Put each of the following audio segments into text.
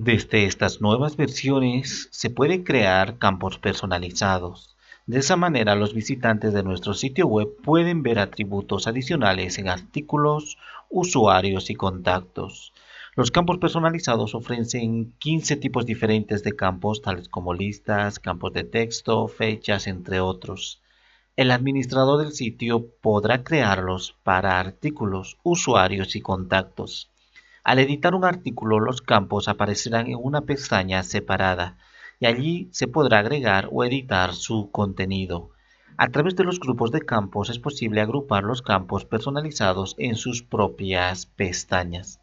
Desde estas nuevas versiones se puede crear campos personalizados. De esa manera, los visitantes de nuestro sitio web pueden ver atributos adicionales en artículos, usuarios y contactos. Los campos personalizados ofrecen 15 tipos diferentes de campos, tales como listas, campos de texto, fechas, entre otros. El administrador del sitio podrá crearlos para artículos, usuarios y contactos. Al editar un artículo, los campos aparecerán en una pestaña separada y allí se podrá agregar o editar su contenido. A través de los grupos de campos es posible agrupar los campos personalizados en sus propias pestañas.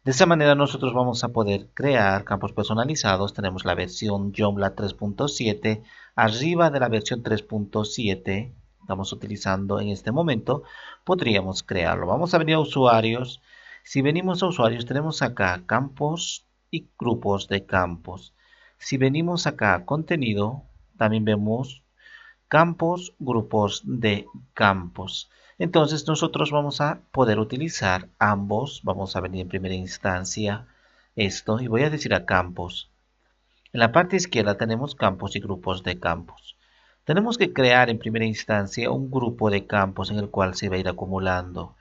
De esa manera nosotros vamos a poder crear campos personalizados. Tenemos la versión Joomla 3.7. Arriba de la versión 3.7 estamos utilizando en este momento, podríamos crearlo. Vamos a venir a usuarios. Si venimos a usuarios, tenemos acá campos y grupos de campos. Si venimos acá a contenido, también vemos campos, grupos de campos. Entonces nosotros vamos a poder utilizar ambos. Vamos a venir en primera instancia esto y voy a decir a campos. En la parte izquierda tenemos campos y grupos de campos. Tenemos que crear en primera instancia un grupo de campos en el cual se va a ir acumulando.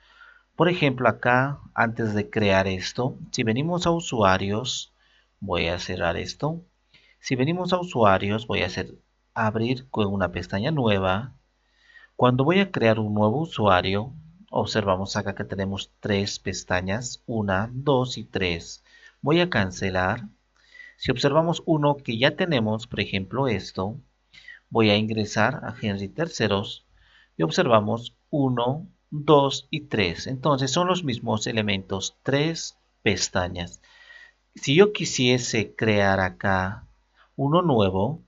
Por ejemplo, acá, antes de crear esto, si venimos a usuarios, voy a cerrar esto. Si venimos a usuarios, voy a abrir con una pestaña nueva. Cuando voy a crear un nuevo usuario, observamos acá que tenemos tres pestañas, una, dos y tres. Voy a cancelar. Si observamos uno que ya tenemos, por ejemplo esto, voy a ingresar a Henry Terceros y observamos uno, 2 y 3. Entonces son los mismos elementos, tres pestañas. Si yo quisiese crear acá uno nuevo,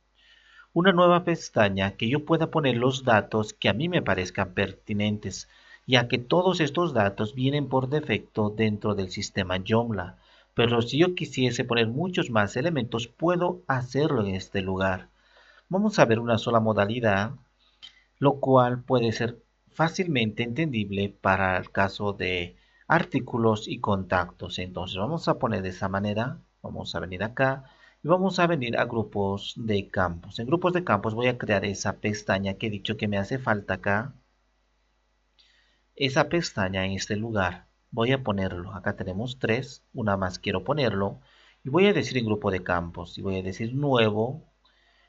una nueva pestaña que yo pueda poner los datos que a mí me parezcan pertinentes, ya que todos estos datos vienen por defecto dentro del sistema Joomla. Pero si yo quisiese poner muchos más elementos, puedo hacerlo en este lugar. Vamos a ver una sola modalidad, lo cual puede ser fácilmente entendible para el caso de artículos y contactos. Entonces vamos a poner de esa manera, vamos a venir acá y vamos a venir a grupos de campos. En grupos de campos voy a crear esa pestaña que he dicho que me hace falta acá, esa pestaña en este lugar. Voy a ponerlo, acá tenemos tres, una más quiero ponerlo y voy a decir en grupo de campos y voy a decir nuevo.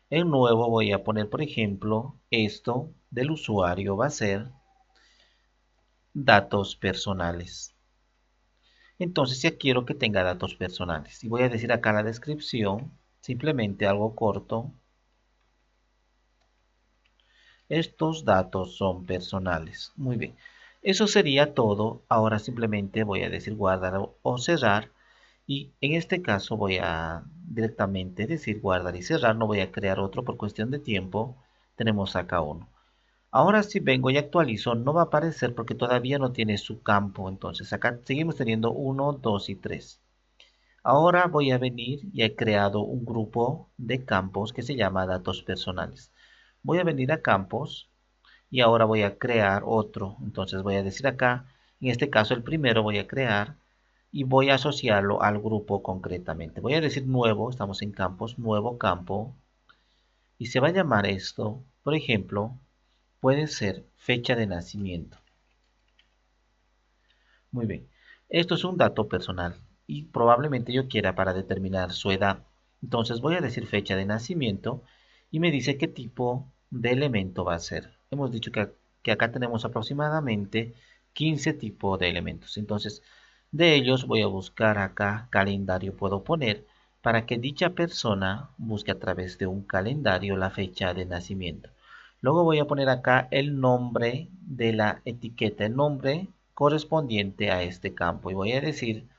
En nuevo voy a poner, por ejemplo, esto del usuario va a ser datos personales. Entonces ya quiero que tenga datos personales. Y voy a decir acá en la descripción, simplemente algo corto. Estos datos son personales. Muy bien. Eso sería todo. Ahora simplemente voy a decir guardar o cerrar. Y en este caso voy a directamente decir guardar y cerrar. No voy a crear otro por cuestión de tiempo. Tenemos acá uno. Ahora si vengo y actualizo, no va a aparecer porque todavía no tiene su campo. Entonces acá seguimos teniendo 1, 2 y 3. Ahora voy a venir y he creado un grupo de campos que se llama datos personales. Voy a venir a campos y ahora voy a crear otro. Entonces voy a decir acá, en este caso el primero voy a crear y voy a asociarlo al grupo concretamente. Voy a decir nuevo, estamos en campos, nuevo campo. Y se va a llamar esto, por ejemplo, puede ser fecha de nacimiento. Muy bien. Esto es un dato personal y probablemente yo quiera para determinar su edad. Entonces voy a decir fecha de nacimiento y me dice qué tipo de elemento va a ser. Hemos dicho que acá tenemos aproximadamente 15 tipos de elementos. Entonces, de ellos voy a buscar acá calendario puedo poner para que dicha persona busque a través de un calendario la fecha de nacimiento. Luego voy a poner acá el nombre de la etiqueta, el nombre correspondiente a este campo. Y voy a decir,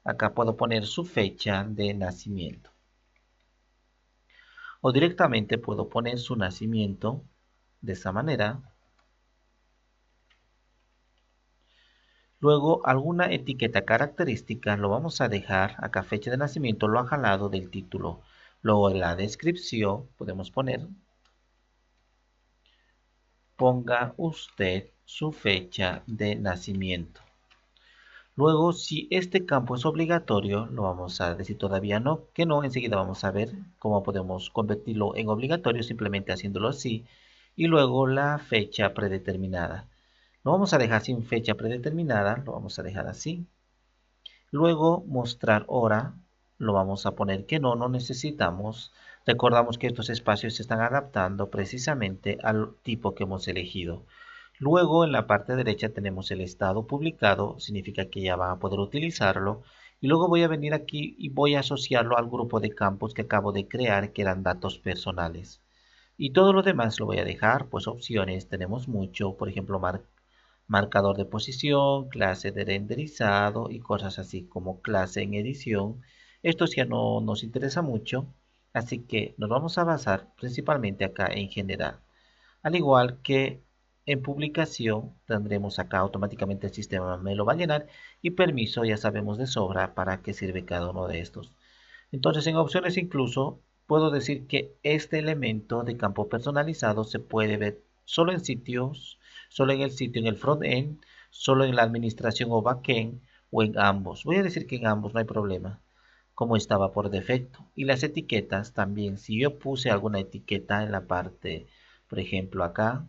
acá puedo poner su fecha de nacimiento. O directamente puedo poner su nacimiento de esa manera. Luego alguna etiqueta característica lo vamos a dejar, acá fecha de nacimiento lo ha jalado del título. Luego en la descripción podemos poner, ponga usted su fecha de nacimiento. Luego, si este campo es obligatorio, lo vamos a decir todavía no, que no. Enseguida vamos a ver cómo podemos convertirlo en obligatorio simplemente haciéndolo así. Y luego la fecha predeterminada. Lo vamos a dejar sin fecha predeterminada, lo vamos a dejar así. Luego mostrar hora, lo vamos a poner que no necesitamos. Recordamos que estos espacios se están adaptando precisamente al tipo que hemos elegido. Luego en la parte derecha tenemos el estado publicado, significa que ya van a poder utilizarlo. Y luego voy a venir aquí y voy a asociarlo al grupo de campos que acabo de crear, que eran datos personales. Y todo lo demás lo voy a dejar, pues opciones tenemos mucho, por ejemplo, marcador de posición, clase de renderizado y cosas así como clase en edición. Esto ya no nos interesa mucho, así que nos vamos a basar principalmente acá en general. Al igual que en publicación tendremos acá automáticamente el sistema me lo va a llenar y permiso ya sabemos de sobra para qué sirve cada uno de estos. Entonces en opciones incluso puedo decir que este elemento de campo personalizado se puede ver solo en sitios, solo en el sitio, en el front-end, solo en la administración o backend o en ambos. Voy a decir que en ambos no hay problema, como estaba por defecto. Y las etiquetas también, si yo puse alguna etiqueta en la parte, por ejemplo acá,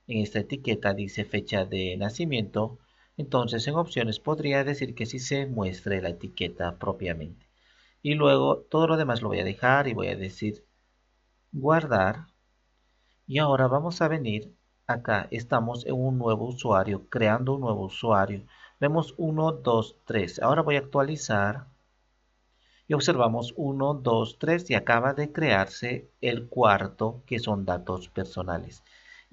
en esta etiqueta dice fecha de nacimiento, entonces en opciones podría decir que sí se muestre la etiqueta propiamente. Y luego todo lo demás lo voy a dejar y voy a decir guardar. Y ahora vamos a venir acá. Estamos en un nuevo usuario, creando un nuevo usuario. Vemos 1, 2, 3. Ahora voy a actualizar y observamos 1, 2, 3 y acaba de crearse el cuarto, que son datos personales.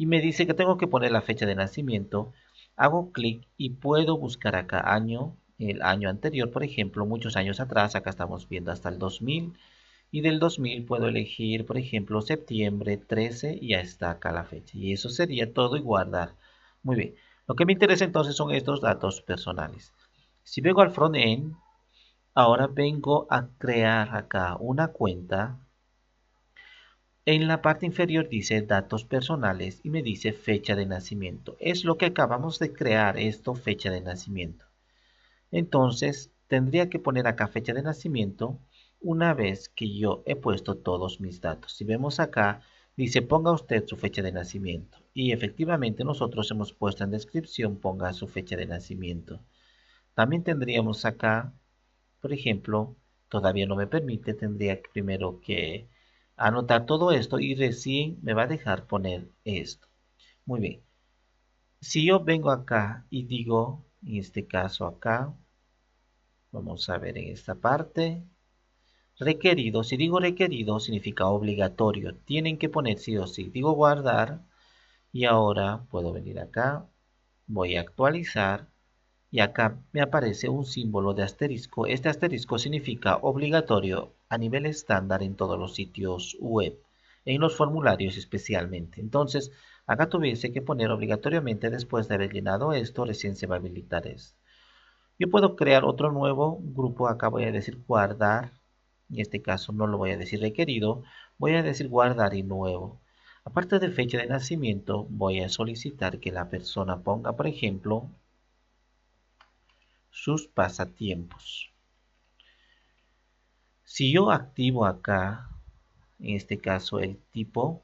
Y me dice que tengo que poner la fecha de nacimiento. Hago clic y puedo buscar acá año, el año anterior, por ejemplo, muchos años atrás. Acá estamos viendo hasta el 2000. Y del 2000 puedo elegir, por ejemplo, septiembre 13 y ya está acá la fecha. Y eso sería todo y guardar. Muy bien. Lo que me interesa entonces son estos datos personales. Si vengo al front-end, ahora vengo a crear acá una cuenta. En la parte inferior dice datos personales y me dice fecha de nacimiento. Es lo que acabamos de crear, esto, fecha de nacimiento. Entonces tendría que poner acá fecha de nacimiento una vez que yo he puesto todos mis datos. Si vemos acá, dice ponga usted su fecha de nacimiento. Y efectivamente nosotros hemos puesto en descripción ponga su fecha de nacimiento. También tendríamos acá, por ejemplo, todavía no me permite, tendría primero que anotar todo esto y recién me va a dejar poner esto. Muy bien. Si yo vengo acá y digo, en este caso acá, vamos a ver en esta parte, requerido. Si digo requerido significa obligatorio. Tienen que poner sí o sí. Digo guardar y ahora puedo venir acá. Voy a actualizar y acá me aparece un símbolo de asterisco. Este asterisco significa obligatorio a nivel estándar en todos los sitios web, en los formularios especialmente. Entonces, acá tuviese que poner obligatoriamente después de haber llenado esto, recién se va a habilitar esto. Yo puedo crear otro nuevo grupo, acá voy a decir guardar, en este caso no lo voy a decir requerido, voy a decir guardar y nuevo. Aparte de fecha de nacimiento, voy a solicitar que la persona ponga, por ejemplo, sus pasatiempos. Si yo activo acá, en este caso el tipo,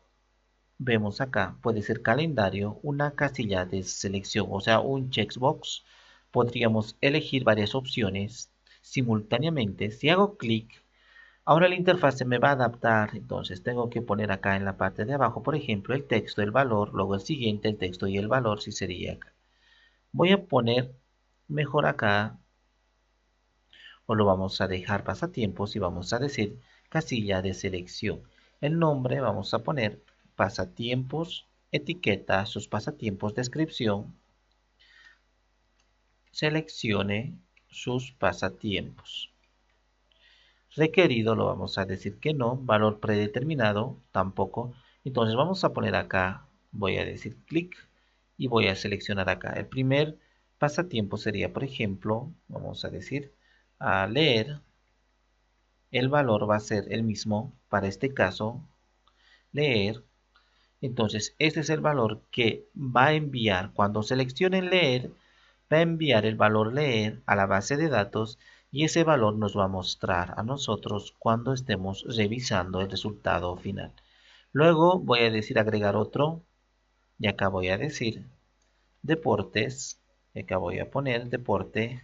vemos acá, puede ser calendario, una casilla de selección, o sea, un checkbox. Podríamos elegir varias opciones simultáneamente. Si hago clic, ahora la interfaz se me va a adaptar, entonces tengo que poner acá en la parte de abajo, por ejemplo, el texto, el valor, luego el siguiente, el texto y el valor, si sería acá. Voy a poner mejor acá, o lo vamos a dejar pasatiempos y vamos a decir casilla de selección. El nombre vamos a poner pasatiempos, etiqueta, sus pasatiempos, descripción, seleccione sus pasatiempos. Requerido lo vamos a decir que no, valor predeterminado tampoco. Entonces vamos a poner acá, voy a decir clic y voy a seleccionar acá. El primer pasatiempo sería, por ejemplo, vamos a decir a leer. El valor va a ser el mismo para este caso, leer. Entonces este es el valor que va a enviar cuando seleccionen leer. va a enviar el valor leer a la base de datos y ese valor nos va a mostrar a nosotros cuando estemos revisando el resultado final. Luego voy a decir agregar otro y acá voy a decir deportes, y acá voy a poner deporte,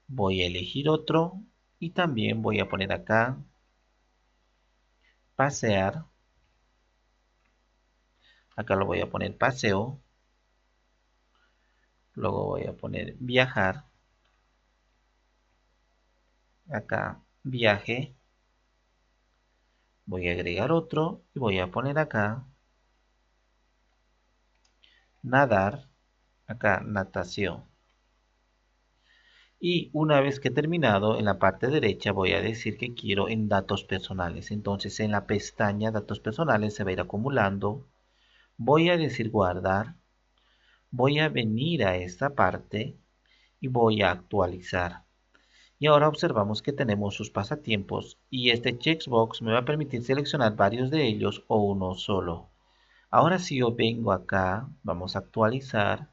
voy a elegir otro y también voy a poner acá pasear, acá lo voy a poner paseo, luego voy a poner viajar, acá viaje, voy a agregar otro y voy a poner acá nadar, acá natación. Y una vez que he terminado, en la parte derecha voy a decir que quiero en datos personales. Entonces en la pestaña datos personales se va a ir acumulando. Voy a decir guardar. Voy a venir a esta parte y voy a actualizar. Y ahora observamos que tenemos sus pasatiempos y este checkbox me va a permitir seleccionar varios de ellos o uno solo. Ahora si yo vengo acá, vamos a actualizar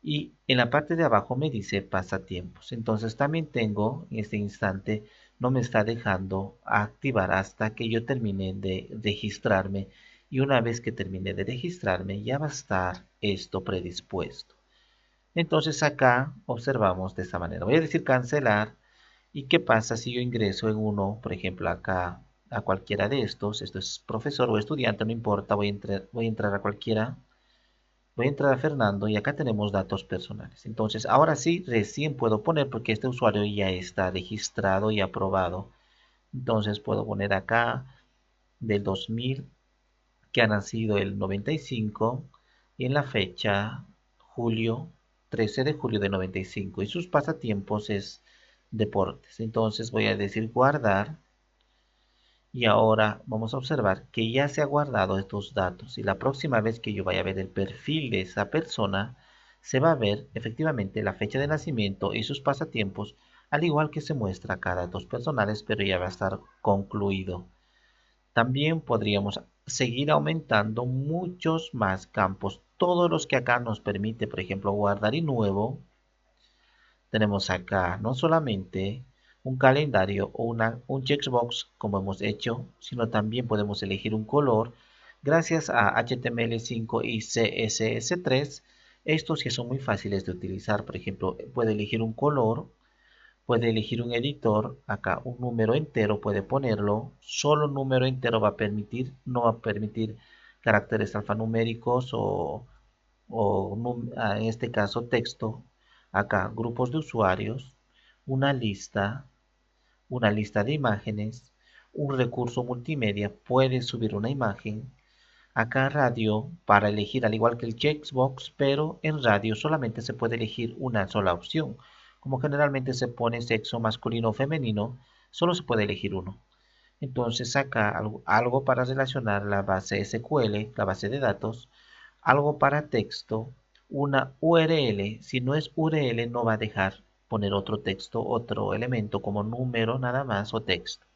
y en la parte de abajo me dice pasatiempos. Entonces también tengo, en este instante, no me está dejando activar hasta que yo termine de registrarme. Y una vez que termine de registrarme, ya va a estar esto predispuesto. Entonces acá observamos de esta manera. Voy a decir cancelar. ¿Y qué pasa si yo ingreso en uno, por ejemplo, acá a cualquiera de estos? Esto es profesor o estudiante, no importa, voy a entrar a cualquiera. Voy a entrar a Fernando y acá tenemos datos personales. Entonces, ahora sí, recién puedo poner porque este usuario ya está registrado y aprobado. Entonces, puedo poner acá del 2000, que ha nacido el 95, y en la fecha julio, 13 de julio de 95. Y sus pasatiempos es deportes. Entonces, voy a decir guardar. Y ahora vamos a observar que ya se ha guardado estos datos y la próxima vez que yo vaya a ver el perfil de esa persona, se va a ver efectivamente la fecha de nacimiento y sus pasatiempos, al igual que se muestra acá datos personales, pero ya va a estar concluido. También podríamos seguir aumentando muchos más campos, todos los que acá nos permite, por ejemplo, guardar y nuevo. Tenemos acá no solamente un calendario o un checkbox como hemos hecho, sino también podemos elegir un color. Gracias a HTML5 y CSS3, estos ya son muy fáciles de utilizar. Por ejemplo, puede elegir un color, puede elegir un editor, acá un número entero puede ponerlo, solo un número entero va a permitir, no va a permitir caracteres alfanuméricos o en este caso texto, acá grupos de usuarios, una lista de imágenes, un recurso multimedia, puede subir una imagen, acá radio para elegir al igual que el checkbox, pero en radio solamente se puede elegir una sola opción. Como generalmente se pone sexo masculino o femenino, solo se puede elegir uno. Entonces acá algo para relacionar la base SQL, la base de datos, algo para texto, una URL. Si no es URL no va a dejar poner otro texto, otro elemento como número nada más o texto.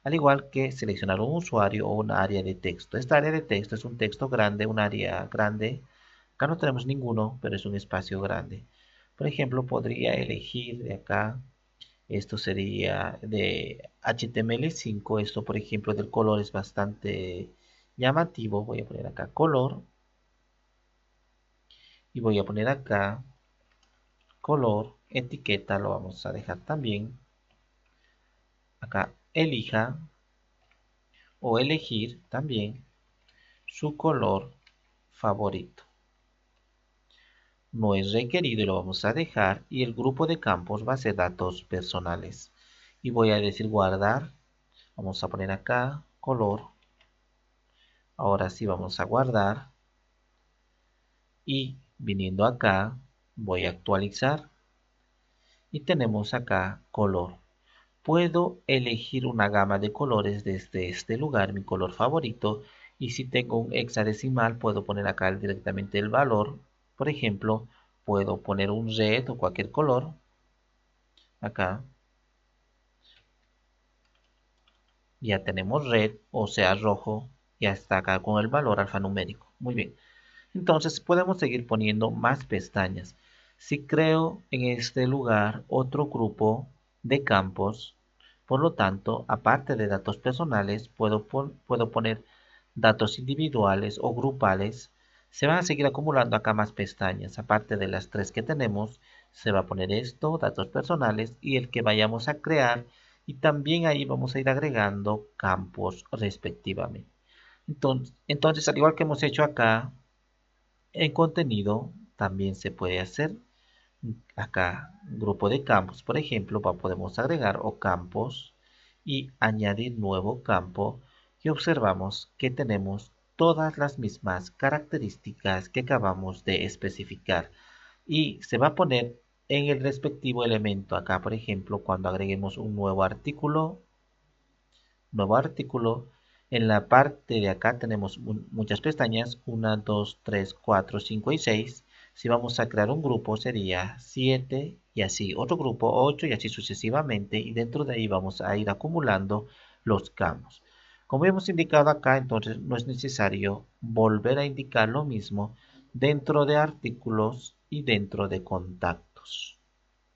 Al igual que seleccionar un usuario o una área de texto. Esta área de texto es un texto grande, un área grande. Acá no tenemos ninguno, pero es un espacio grande. Por ejemplo, podría elegir de acá, esto sería de HTML5. Esto, por ejemplo, del color es bastante llamativo. Voy a poner acá color y voy a poner acá color, etiqueta lo vamos a dejar también. Acá elija o elegir también su color favorito. No es requerido y lo vamos a dejar. Y el grupo de campos va a ser datos personales. Y voy a decir guardar. Vamos a poner acá color. Ahora sí vamos a guardar. Y viniendo acá voy a actualizar. Y tenemos acá color. Puedo elegir una gama de colores desde este lugar, mi color favorito. Y si tengo un hexadecimal, puedo poner acá directamente el valor. Por ejemplo, puedo poner un red o cualquier color. Acá ya tenemos red, o sea rojo. Ya está acá con el valor alfanumérico. Muy bien. Entonces podemos seguir poniendo más pestañas. Si creo en este lugar otro grupo de campos, por lo tanto, aparte de datos personales, puedo poner datos individuales o grupales. Se van a seguir acumulando acá más pestañas. Aparte de las tres que tenemos, se va a poner esto, datos personales y el que vayamos a crear. Y también ahí vamos a ir agregando campos respectivamente. Entonces, al igual que hemos hecho acá, en contenido también se puede hacer acá grupo de campos, por ejemplo, podemos agregar o campos y añadir nuevo campo y observamos que tenemos todas las mismas características que acabamos de especificar y se va a poner en el respectivo elemento acá, por ejemplo, cuando agreguemos un nuevo artículo. En la parte de acá tenemos muchas pestañas, 1, 2, 3, 4, 5 y 6. Si vamos a crear un grupo sería 7 y así, otro grupo 8 y así sucesivamente. Y dentro de ahí vamos a ir acumulando los campos. Como hemos indicado acá, entonces no es necesario volver a indicar lo mismo dentro de artículos y dentro de contactos.